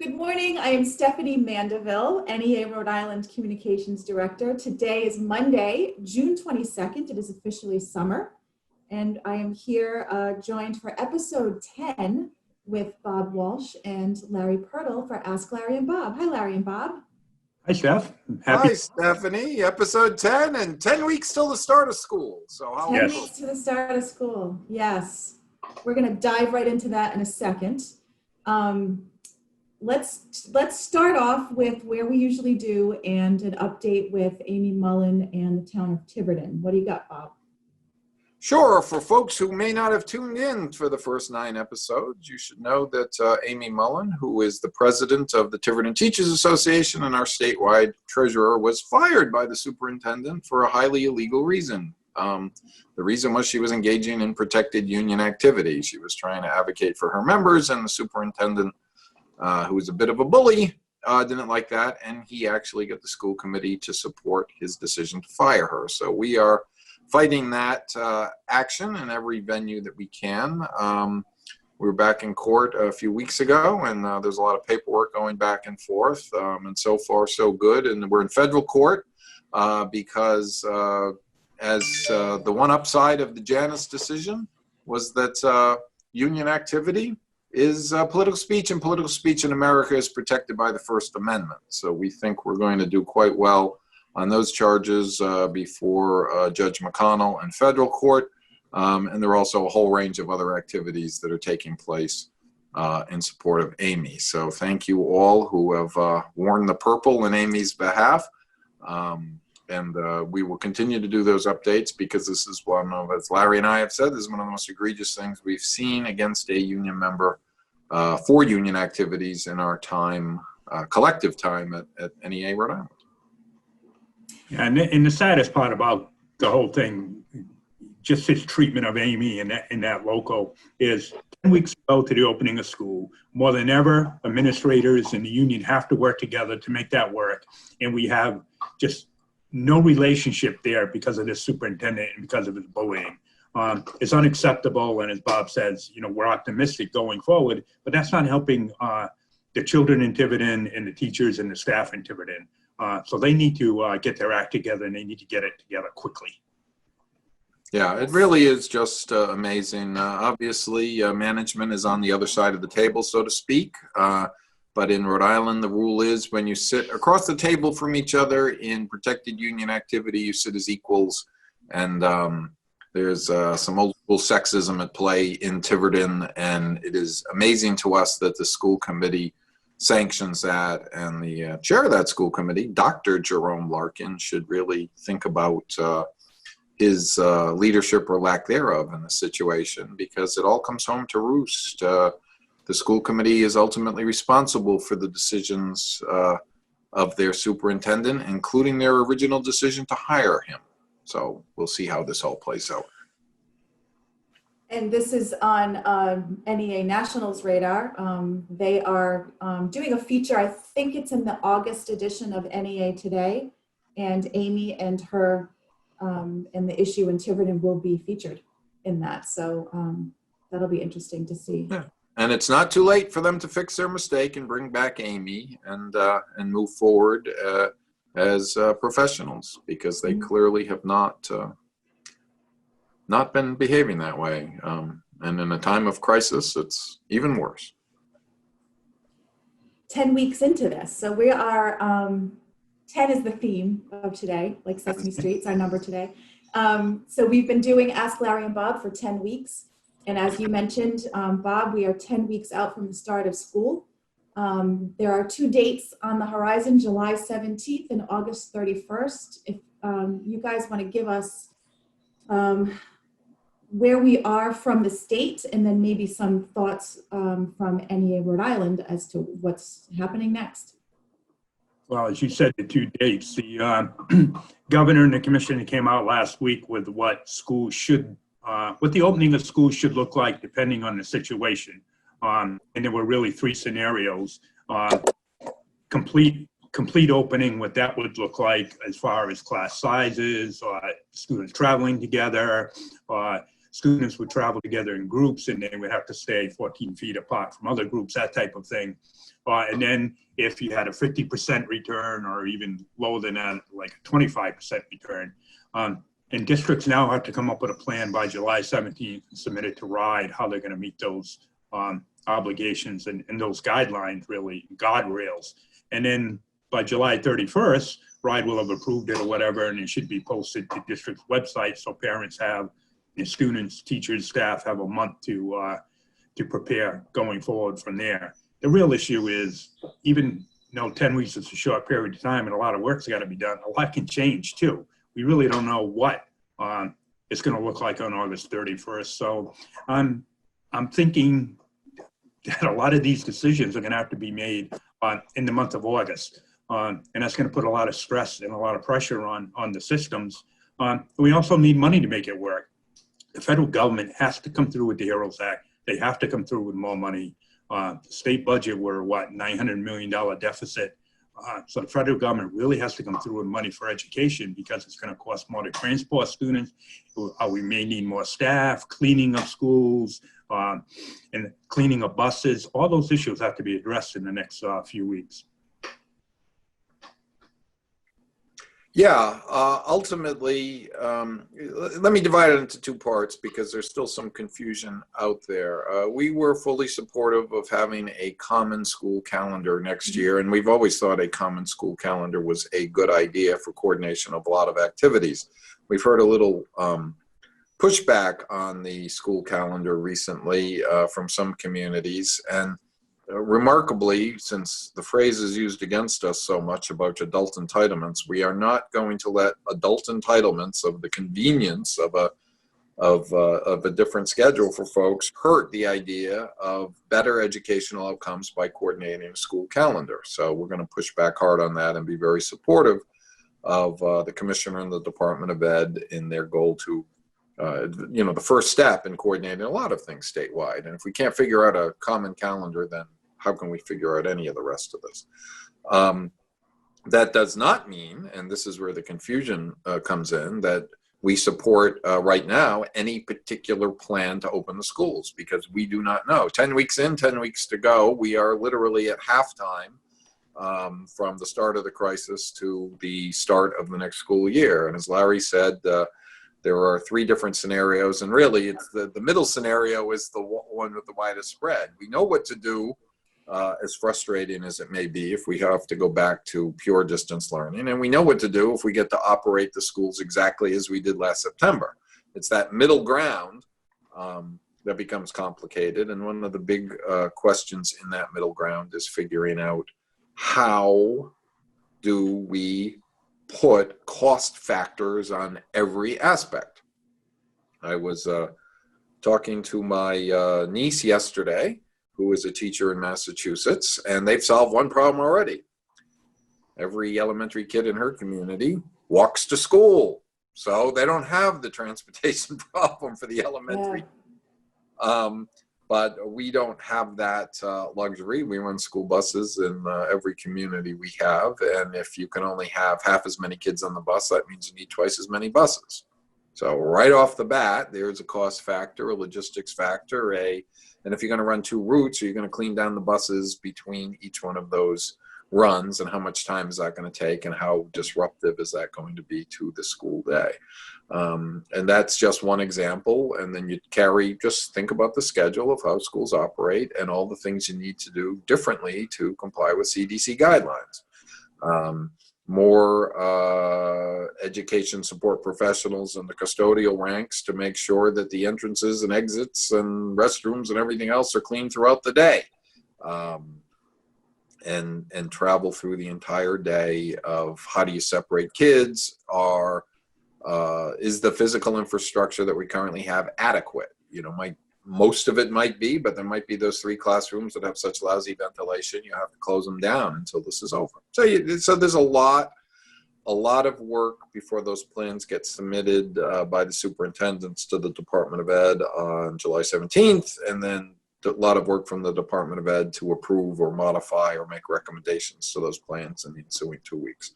Good morning. I am Stephanie Mandeville, NEA Rhode Island Communications Director. Today is Monday, June 22nd. It is officially summer. And I am here joined for episode 10 with Bob Walsh and Larry Purtle for Ask Larry and Bob. Hi, Larry and Bob. Hi, Steph. Hi, Stephanie. Episode 10 and 10 weeks till the start of school. So how 10 weeks to the start of school. Yes. We're going to dive right into that in a second. Let's start off with where we usually do and an update with Amy Mullin and the town of Tiverton. What do you got, Bob? Sure. For folks who may not have tuned in for the first 9 episodes, you should know that Amy Mullen, who is the president of the Tiverton Teachers Association and our statewide treasurer, was fired by the superintendent for a highly illegal reason. The reason was she was engaging in protected union activity. She was trying to advocate for her members, and the superintendent, who was a bit of a bully, didn't like that, and he actually got the school committee to support his decision to fire her. So we are fighting that action in every venue that we can. We were back in court a few weeks ago, and there's a lot of paperwork going back and forth, and so far so good. And we're in federal court because as the one upside of the Janus decision was that union activity is political speech, and political speech in America is protected by the First Amendment. So we think we're going to do quite well on those charges before Judge McConnell in federal court. And there are also a whole range of other activities that are taking place in support of Amy. So thank you all who have worn the purple in Amy's behalf. And we will continue to do those updates because this is one of, as Larry and I have said, this is one of the most egregious things we've seen against a union member for union activities in our time, collective time at NEA Rhode Island. And the saddest part about the whole thing, just his treatment of Amy in that local, is 10 weeks ago to the opening of school. More than ever, administrators and the union have to work together to make that work. And we have just no relationship there because of this superintendent and because of his bullying. It's unacceptable, and as Bob says, we're optimistic going forward, but that's not helping the children in Tiverton and the teachers and the staff in Tiverton. So they need to get their act together, and they need to get it together quickly. Yeah, it really is just amazing. Obviously, management is on the other side of the table, so to speak. But in Rhode Island, the rule is when you sit across the table from each other in protected union activity, you sit as equals. And there's some old school sexism at play in Tiverton. And it is amazing to us that the school committee sanctions that. And the chair of that school committee, Dr. Jerome Larkin, should really think about his leadership or lack thereof in the situation, because it all comes home to roost. The school committee is ultimately responsible for the decisions of their superintendent, including their original decision to hire him. So we'll see how this all plays out. And this is on NEA Nationals radar. They are doing a feature, I think it's in the August edition of NEA Today, and Amy and her and the issue in Tiverton will be featured in that. So that'll be interesting to see. Yeah. And it's not too late for them to fix their mistake and bring back Amy and move forward as professionals, because they clearly have not been behaving that way. And in a time of crisis, it's even worse. 10 weeks into this. So we are, 10 is the theme of today, like Sesame Street's our number today. So we've been doing Ask Larry and Bob for 10 weeks. And as you mentioned, Bob, we are 10 weeks out from the start of school. There are 2 dates on the horizon, July 17th and August 31st. If you guys want to give us where we are from the state, and then maybe some thoughts from NEA Rhode Island as to what's happening next. Well, as you said, the 2 dates, the governor and the commissioner came out last week with what schools should what the opening of schools should look like depending on the situation. And there were really 3 scenarios. Complete opening, what that would look like as far as class sizes, students traveling together, students would travel together in groups and they would have to stay 14 feet apart from other groups, that type of thing. And then if you had a 50% return or even lower than that, like a 25% return, and districts now have to come up with a plan by July 17th and submit it to RIDE, how they're going to meet those obligations and those guidelines, really, guardrails. And then by July 31st, RIDE will have approved it or whatever, and it should be posted to district websites so parents have, and students, teachers, staff have a month to prepare going forward from there. The real issue is, even though 10 weeks is a short period of time and a lot of work's got to be done, a lot can change too. We really don't know what it's going to look like on August 31st. So I'm thinking that a lot of these decisions are going to have to be made in the month of August. And that's going to put a lot of stress and a lot of pressure on the systems. We also need money to make it work. The federal government has to come through with the HEROES Act. They have to come through with more money. The state budget were, what, $900 million deficit. So the federal government really has to come through with money for education because it's going to cost more to transport students. We may need more staff, cleaning up schools, and cleaning up buses. All those issues have to be addressed in the next few weeks. Yeah, ultimately, let me divide it into two parts because there's still some confusion out there. We were fully supportive of having a common school calendar next year, and we've always thought a common school calendar was a good idea for coordination of a lot of activities. We've heard a little pushback on the school calendar recently from some communities, and remarkably, since the phrase is used against us so much about adult entitlements, we are not going to let adult entitlements of the convenience of a different schedule for folks hurt the idea of better educational outcomes by coordinating a school calendar. So we're going to push back hard on that and be very supportive of the commissioner and the Department of Ed in their goal to the first step in coordinating a lot of things statewide. And if we can't figure out a common calendar, then how can we figure out any of the rest of this? That does not mean, and this is where the confusion comes in, that we support right now any particular plan to open the schools, because we do not know. 10 weeks in, 10 weeks to go. We are literally at halftime from the start of the crisis to the start of the next school year. And as Larry said, there are three different scenarios, and really it's the middle scenario is the one with the widest spread. We know what to do, as frustrating as it may be, if we have to go back to pure distance learning, and we know what to do if we get to operate the schools exactly as we did last September. It's that middle ground that becomes complicated, and one of the big questions in that middle ground is figuring out how do we put cost factors on every aspect. I was talking to my niece yesterday, who is a teacher in Massachusetts, and they've solved one problem already. Every elementary kid in her community walks to school, so they don't have the transportation problem for the elementary. Yeah. But we don't have that luxury. We run school buses in every community we have. And if you can only have half as many kids on the bus, that means you need twice as many buses. So right off the bat, there's a cost factor, a logistics factor, and if you're going to run two routes, are you going to clean down the buses between each one of those runs, and how much time is that going to take, and how disruptive is that going to be to the school day? And that's just one example. And then you just think about the schedule of how schools operate and all the things you need to do differently to comply with CDC guidelines. More education support professionals in the custodial ranks to make sure that the entrances and exits and restrooms and everything else are clean throughout the day. And travel through the entire day of how do you separate kids, is the physical infrastructure that we currently have adequate? Most of it might be, but there might be those 3 classrooms that have such lousy ventilation, you have to close them down until this is over. So there's a lot of work before those plans get submitted by the superintendents to the Department of Ed on July 17th, and then a lot of work from the Department of Ed to approve or modify or make recommendations to those plans in the ensuing 2 weeks.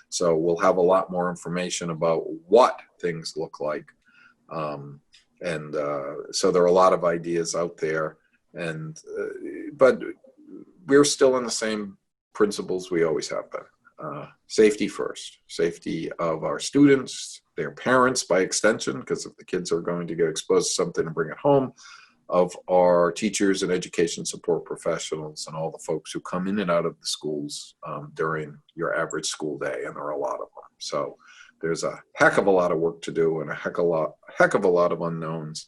So we'll have a lot more information about what things look like And so there are a lot of ideas out there, but we're still in the same principles we always have been. Safety first, safety of our students, their parents by extension, because if the kids are going to get exposed to something and bring it home, of our teachers and education support professionals and all the folks who come in and out of the schools during your average school day, and there are a lot of them. So there's a heck of a lot of work to do and a heck of a lot of unknowns.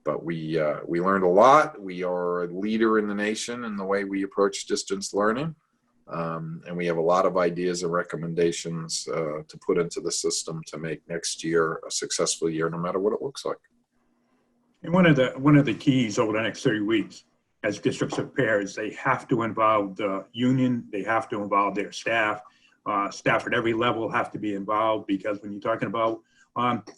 But we learned a lot. We are a leader in the nation in the way we approach distance learning. And we have a lot of ideas and recommendations to put into the system to make next year a successful year, no matter what it looks like. And one of the keys over the next 30 weeks, as districts prepare, is they have to involve the union. They have to involve their staff. Staff at every level have to be involved, because when you're talking about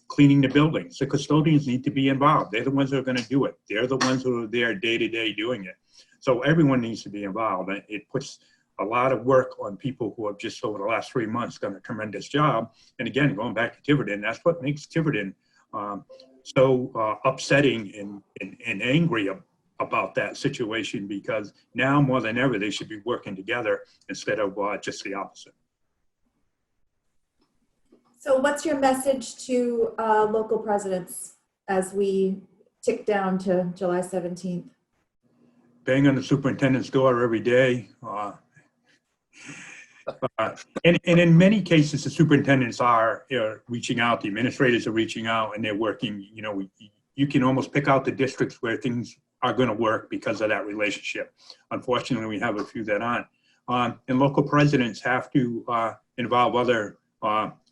cleaning the buildings, the custodians need to be involved. They're the ones who are going to do it. They're the ones who are there day to day doing it. So everyone needs to be involved. It puts a lot of work on people who have just over the last 3 months done a tremendous job. And again, going back to Tiverton, that's what makes Tiverton so upsetting and angry about that situation, because now more than ever, they should be working together instead of just the opposite. So what's your message to local presidents as we tick down to July 17th? Bang on the superintendent's door every day. And in many cases, the superintendents are reaching out, the administrators are reaching out, and they're working. You know, you can almost pick out the districts where things are going to work because of that relationship. Unfortunately, we have a few that aren't. And local presidents have to involve other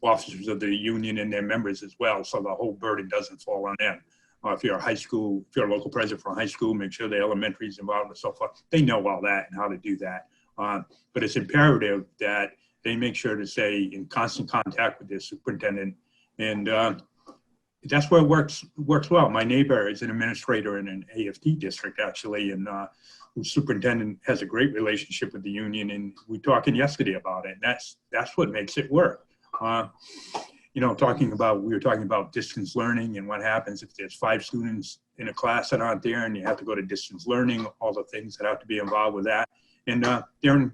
officers of the union and their members as well, so the whole burden doesn't fall on them. If you're a local president for a high school, make sure the elementary is involved and so forth. They know all that and how to do that. But it's imperative that they make sure to stay in constant contact with their superintendent, and that's where it works well. My neighbor is an administrator in an AFT district, actually, and whose superintendent has a great relationship with the union, and we were talking yesterday about it, and that's what makes it work. You know, we were talking about distance learning and what happens if there's 5 students in a class that aren't there and you have to go to distance learning, all the things that have to be involved with that. And they're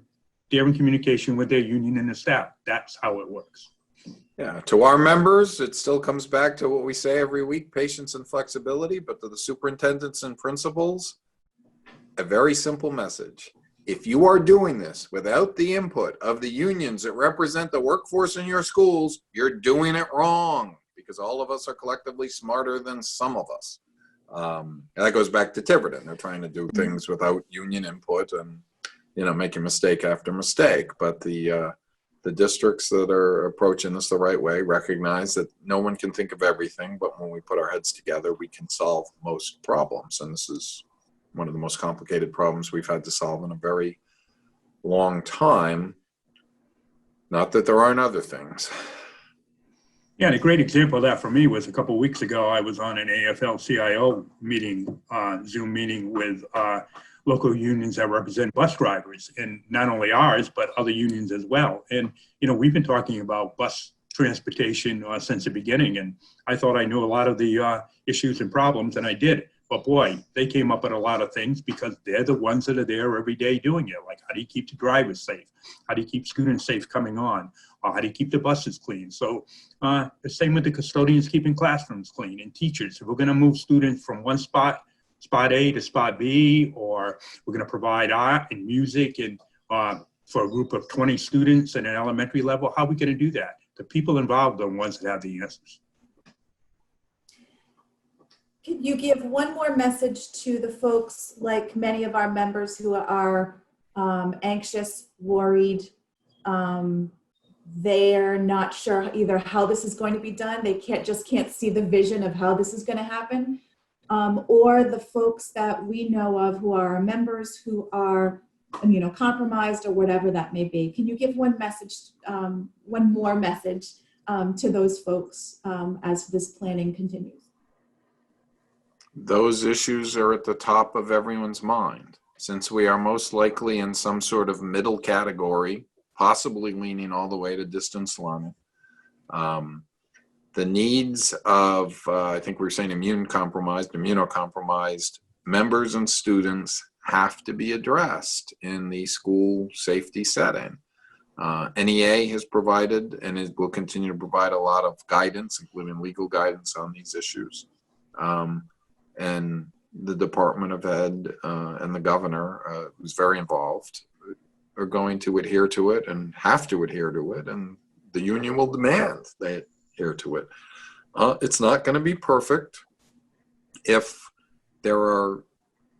in communication with their union and the staff. That's how it works. Yeah, to our members, it still comes back to what we say every week, patience and flexibility, but to the superintendents and principals, a very simple message. If you are doing this without the input of the unions that represent the workforce in your schools, you're doing it wrong, because all of us are collectively smarter than some of us. And that goes back to Tiverton. They're trying to do things without union input and, you know, making mistake after mistake. But the districts that are approaching this the right way recognize that no one can think of everything, but when we put our heads together, we can solve most problems. And this is one of the most complicated problems we've had to solve in a very long time. Not that there aren't other things. Yeah, and a great example of that for me was a couple of weeks ago, I was on an AFL-CIO meeting, Zoom meeting with local unions that represent bus drivers, and not only ours, but other unions as well. And, you know, we've been talking about bus transportation since the beginning, and I thought I knew a lot of the issues and problems, and I did. But boy, they came up with a lot of things, because they're the ones that are there every day doing it. Like, how do you keep the drivers safe? How do you keep students safe coming on? How do you keep the buses clean? So the same with the custodians keeping classrooms clean, and teachers. If we're gonna move students from one spot A to spot B, or we're gonna provide art and music and for a group of 20 students at an elementary level, how are we gonna do that? The people involved are the ones that have the answers. Can you give one more message to the folks, like many of our members who are anxious, worried, they're not sure either how this is going to be done, they can't see the vision of how this is going to happen, or the folks that we know of who are our members who are immunocompromised or whatever that may be? Can you give one more message to those folks as this planning continues? Those issues are at the top of everyone's mind. Since we are most likely in some sort of middle category, possibly leaning all the way to distance learning, the the needs of, I think we were saying immunocompromised members and students have to be addressed in the school safety setting. NEA has provided and it will continue to provide a lot of guidance, including legal guidance on these issues. And the Department of Ed and the governor, who's very involved, are going to adhere to it and have to adhere to it. And the union will demand they adhere to it. It's not going to be perfect if there are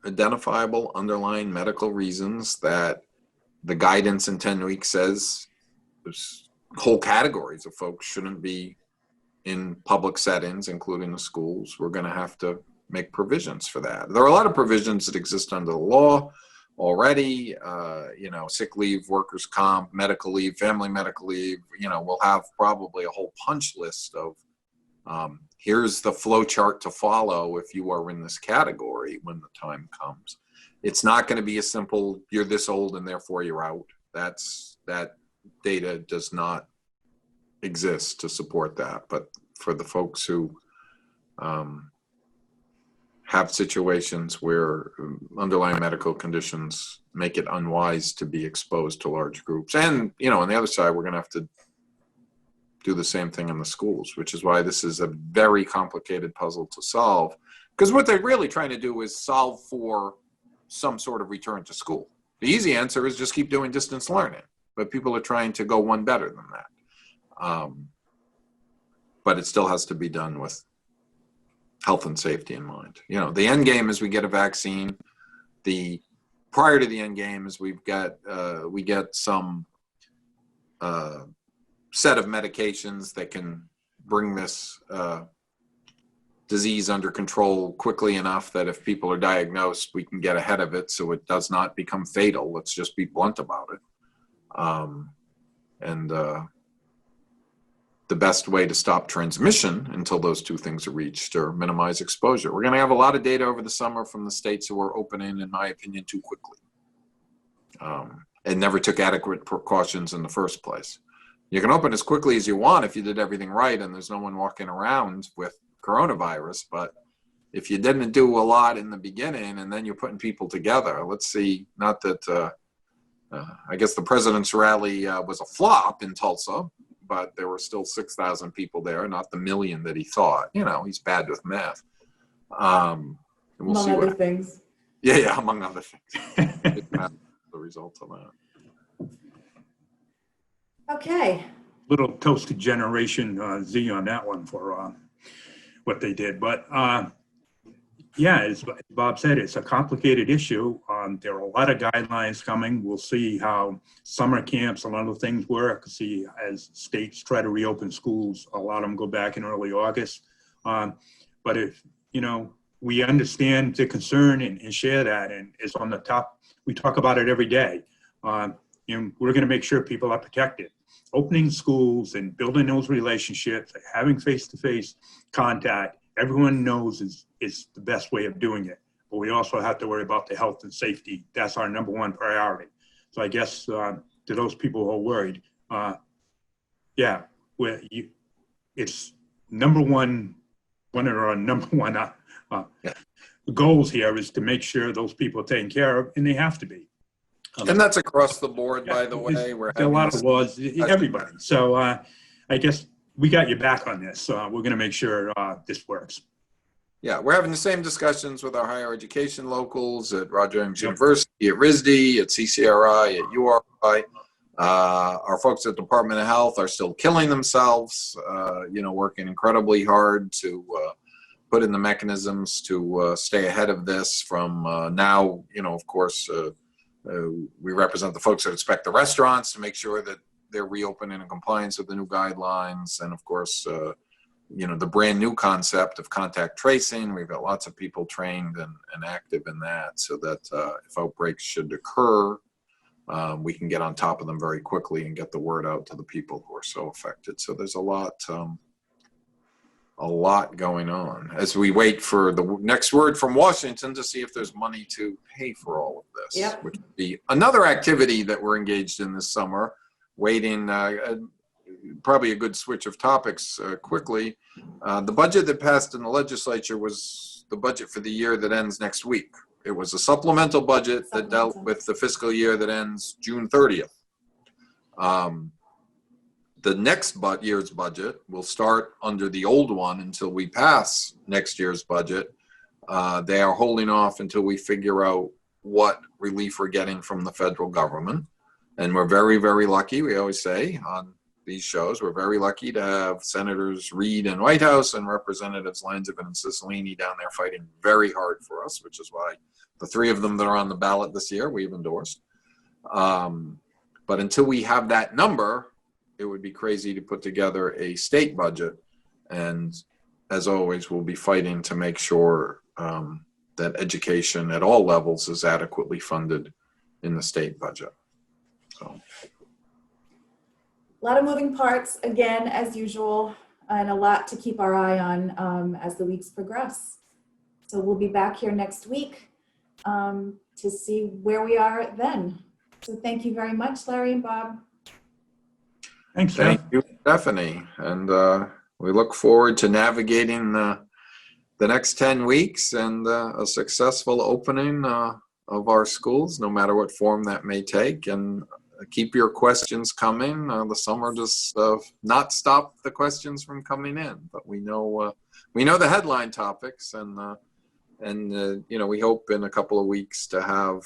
identifiable underlying medical reasons that the guidance in 10 weeks says there's whole categories of folks shouldn't be in public settings, including the schools. We're going to have to make provisions for that. There are a lot of provisions that exist under the law already, sick leave, workers' comp, medical leave, family medical leave. We'll have probably a whole punch list of here's the flow chart to follow if you are in this category when the time comes. It's not going to be a simple, you're this old and therefore you're out. That data does not exist to support that. But for the folks who have situations where underlying medical conditions make it unwise to be exposed to large groups. And, on the other side, we're going to have to do the same thing in the schools, which is why this is a very complicated puzzle to solve. Because what they're really trying to do is solve for some sort of return to school. The easy answer is just keep doing distance learning, but people are trying to go one better than that. But it still has to be done with health and safety in mind. The end game is we get a vaccine. Prior to the end game is we get some set of medications that can bring this disease under control quickly enough that if people are diagnosed, we can get ahead of it so it does not become fatal. Let's just be blunt about it. The best way to stop transmission until those two things are reached or minimize exposure. We're going to have a lot of data over the summer from the states who are opening, in my opinion, too quickly and never took adequate precautions in the first place. You can open as quickly as you want if you did everything right and there's no one walking around with coronavirus. But if you didn't do a lot in the beginning and then you're putting people together, let's see, not that I guess the president's rally was a flop in Tulsa, but there were still 6,000 people there, not the million that he thought. He's bad with math. And we'll among see other things. Yeah, among other things. The result of that. Okay. Little toast to Generation Z on that one for what they did. But as Bob said, it's a complicated issue. There are a lot of guidelines coming. We'll see how summer camps and other things work. See, as states try to reopen schools, a lot of them go back in early August. But if, we understand the concern and share that, and it's on the top, we talk about it every day. And we're going to make sure people are protected. Opening schools and building those relationships, having face-to-face contact, everyone knows is the best way of doing it. But we also have to worry about the health and safety. That's our number one priority. So I guess to those people who are worried, it's number one of our number one goals here is to make sure those people are taken care of, and they have to be. And that's across the board, by the way. We're a lot of laws, everybody. So I guess we got your back on this. We're going to make sure this works. Yeah, we're having the same discussions with our higher education locals at Roger Williams University, at RISD, at CCRI, at URI. Our folks at Department of Health are still killing themselves, working incredibly hard to put in the mechanisms to stay ahead of this from now, of course, we represent the folks that inspect the restaurants to make sure that they're reopening in compliance with the new guidelines. And of course, the brand new concept of contact tracing. We've got lots of people trained and active in that so that if outbreaks should occur, we can get on top of them very quickly and get the word out to the people who are so affected. So there's a lot going on as we wait for the next word from Washington to see if there's money to pay for all of this, which would be another activity that we're engaged in this summer, waiting. probably a good switch of topics quickly. The budget that passed in the legislature was the budget for the year that ends next week. It was a supplemental budget that dealt with the fiscal year that ends June 30th. The next year's budget will start under the old one until we pass next year's budget. They are holding off until we figure out what relief we're getting from the federal government. And we're very, very lucky, we always say on these shows, we're very lucky to have Senators Reid in White House and Representatives Langevin and Cicilline down there fighting very hard for us, which is why the three of them that are on the ballot this year, we've endorsed. But until we have that number, it would be crazy to put together a state budget. And as always, we'll be fighting to make sure that education at all levels is adequately funded in the state budget. So. A lot of moving parts, again, as usual, and a lot to keep our eye on as the weeks progress. So we'll be back here next week to see where we are then. So thank you very much, Larry and Bob. Thanks, Thank you, Stephanie. And we look forward to navigating the next 10 weeks and a successful opening of our schools, no matter what form that may take. And keep your questions coming. The summer does not stop the questions from coming in, but we know the headline topics, and you know, we hope in a couple of weeks to have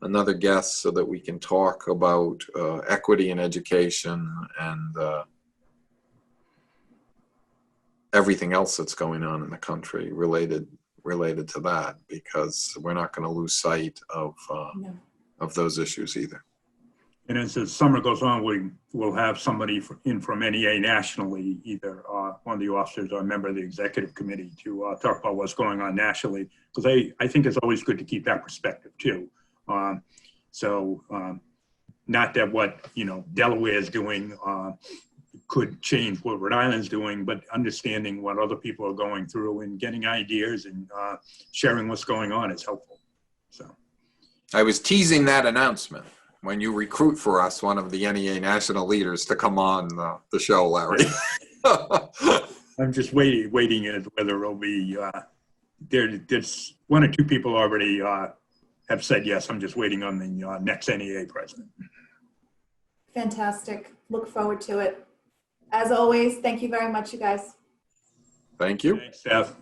another guest so that we can talk about equity in education and everything else that's going on in the country related to that, because we're not going to lose sight of those issues either. And as the summer goes on, we'll have somebody in from NEA nationally, either one of the officers or a member of the executive committee, to talk about what's going on nationally, because I think it's always good to keep that perspective too. Not that what Delaware is doing could change what Rhode Island's doing, but understanding what other people are going through and getting ideas and sharing what's going on is helpful. So I was teasing that announcement when you recruit for us one of the NEA national leaders to come on the show, Larry. I'm just waiting at whether it'll be there's one or two people already have said yes. I'm just waiting on the next NEA president. Fantastic. Look forward to it. As always, thank you very much, you guys. Thank you. Thanks, Steph.